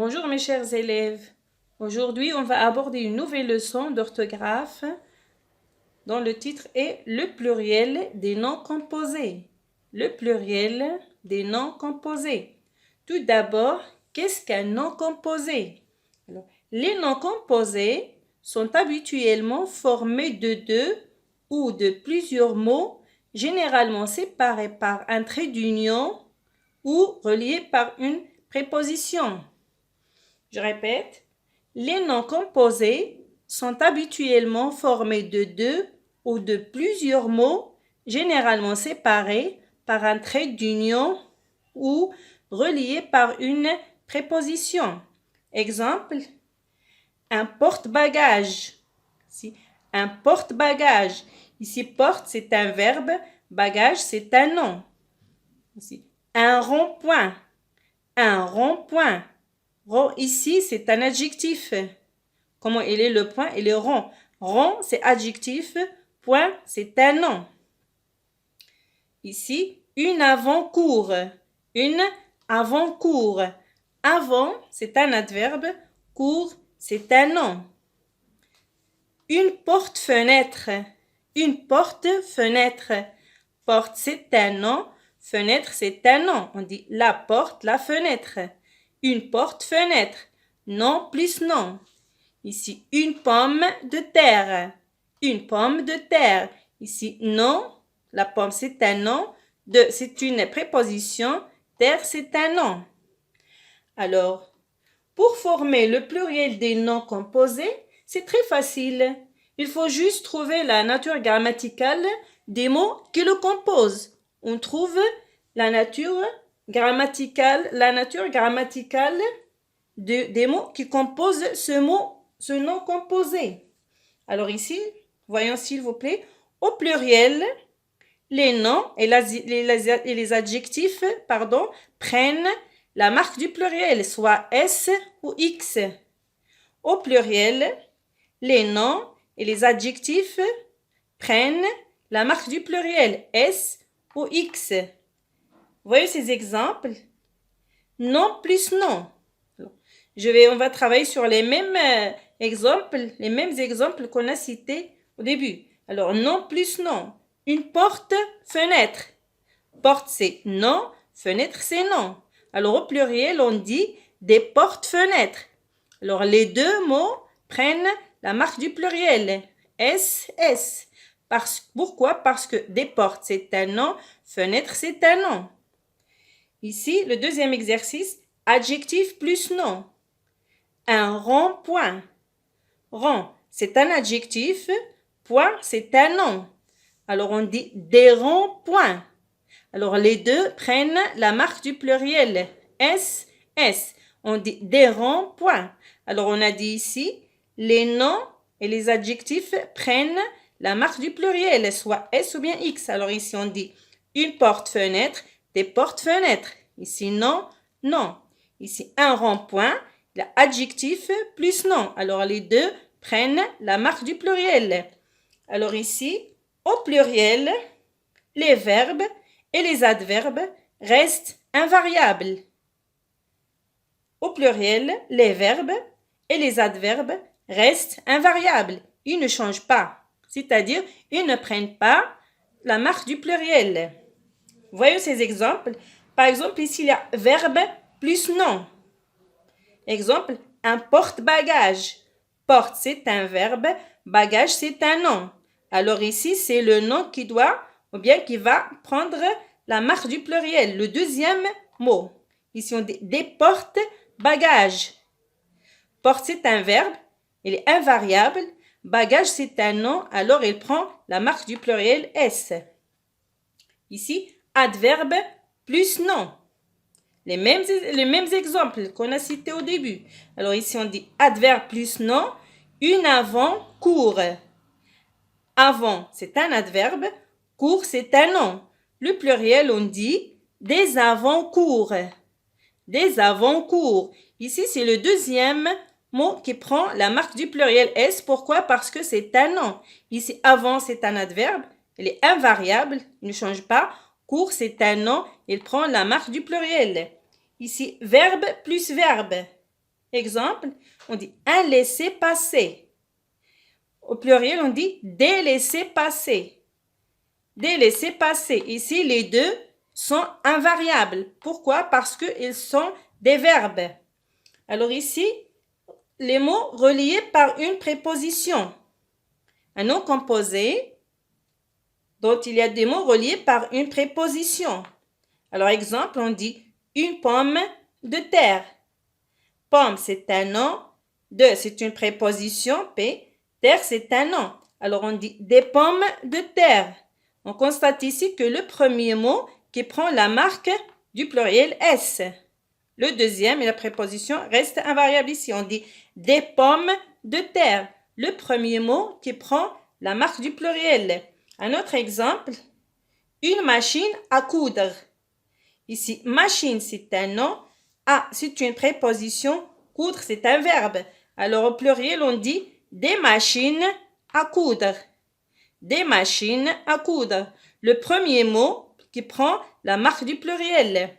Bonjour mes chers élèves. Aujourd'hui, on va aborder une nouvelle leçon d'orthographe dont le titre est le pluriel des noms composés. Le pluriel des noms composés. Tout d'abord, qu'est-ce qu'un nom composé? Les noms composés sont habituellement formés de deux ou de plusieurs mots, généralement séparés par un trait d'union ou reliés par une préposition. Je répète, les noms composés sont habituellement formés de deux ou de plusieurs mots, généralement séparés par un trait d'union ou reliés par une préposition. Exemple, un porte-bagages. Un porte-bagages. Ici, porte, c'est un verbe, bagage, c'est un nom. Ici, un rond-point. Un rond-point. Rond, ici, c'est un adjectif. Comment il est le point? Il est rond. Rond, c'est adjectif. Point, c'est un nom. Ici, une avant-cour. Une avant-cour. Avant, c'est un adverbe. Cour, c'est un nom. Une porte-fenêtre. Une porte-fenêtre. Porte, c'est un nom. Fenêtre, c'est un nom. On dit la porte, la fenêtre. Une porte-fenêtre. Nom plus nom. Ici, une pomme de terre. Une pomme de terre. Ici, nom. La pomme, c'est un nom. C'est une préposition. Terre, c'est un nom. Alors, pour former le pluriel des noms composés, c'est très facile. Il faut juste trouver la nature grammaticale des mots qui le composent. On trouve la nature grammaticale des mots qui composent ce nom composé. Alors ici, voyons s'il vous plaît, au pluriel, les noms et les adjectifs prennent la marque du pluriel, soit S ou X. Au pluriel, les noms et les adjectifs prennent la marque du pluriel, S ou X. Voyez ces exemples. Nom plus nom. On va travailler sur les mêmes exemples qu'on a cités au début. Alors, nom plus nom. Une porte-fenêtre. Porte, c'est nom. Fenêtre, c'est nom. Alors, au pluriel, on dit des porte-fenêtres. Alors, les deux mots prennent la marque du pluriel. S, S. Pourquoi? Parce que des portes, c'est un nom. Fenêtre, c'est un nom. Ici, le deuxième exercice, adjectif plus nom. Un rond-point. Rond, c'est un adjectif. Point, c'est un nom. Alors, on dit des ronds-points. Alors, les deux prennent la marque du pluriel. S, S. On dit des ronds-points. Alors, on a dit ici, les noms et les adjectifs prennent la marque du pluriel, soit S ou bien X. Alors, ici, on dit une porte-fenêtre, des porte-fenêtres. Ici, non, non. Ici, un rond-point, l'adjectif plus nom. Alors, les deux prennent la marque du pluriel. Alors, ici, au pluriel, les verbes et les adverbes restent invariables. Au pluriel, les verbes et les adverbes restent invariables. Ils ne changent pas. C'est-à-dire, ils ne prennent pas la marque du pluriel. Voyons ces exemples. Par exemple, ici, il y a verbe plus nom. Exemple, un porte-bagages. Porte, c'est un verbe. Bagage, c'est un nom. Alors ici, c'est le nom qui va prendre la marque du pluriel. Le deuxième mot. Ici, on dit des porte-bagages. Porte, c'est un verbe. Il est invariable. Bagage, c'est un nom. Alors, il prend la marque du pluriel S. Ici, adverbe plus nom. Les mêmes exemples qu'on a cités au début. Alors ici, on dit adverbe plus nom, une avant-cour. Avant, c'est un adverbe, cour, c'est un nom. Le pluriel, on dit des avant-cours. Des avant-cours. Ici, c'est le deuxième mot qui prend la marque du pluriel S. Pourquoi? Parce que c'est un nom. Ici, avant, c'est un adverbe. Il est invariable, il ne change pas. Cours, c'est un nom, il prend la marque du pluriel. Ici, verbe plus verbe. Exemple, on dit un laissez-passer. Au pluriel, on dit des laissez-passer. Des laissez-passer. Ici, les deux sont invariables. Pourquoi? Parce qu'ils sont des verbes. Alors ici, les mots reliés par une préposition. Un nom composé dont il y a des mots reliés par une préposition. Alors, exemple, on dit une pomme de terre. Pomme, c'est un nom. De, c'est une préposition. P. Terre, c'est un nom. Alors, on dit des pommes de terre. On constate ici que le premier mot qui prend la marque du pluriel S. Le deuxième et la préposition restent invariables ici. On dit des pommes de terre. Le premier mot qui prend la marque du pluriel. Un autre exemple, une machine à coudre. Ici, machine, c'est un nom. À, c'est une préposition. Coudre, c'est un verbe. Alors, au pluriel, on dit des machines à coudre. Des machines à coudre. Le premier mot qui prend la marque du pluriel.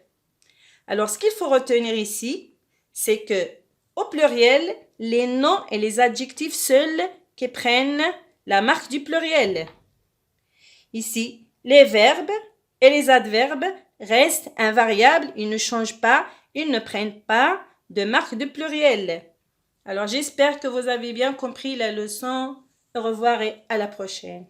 Alors, ce qu'il faut retenir ici, c'est que au pluriel, les noms et les adjectifs seuls qui prennent la marque du pluriel. Ici, les verbes et les adverbes restent invariables, ils ne changent pas, ils ne prennent pas de marque de pluriel. Alors, j'espère que vous avez bien compris la leçon. Au revoir et à la prochaine.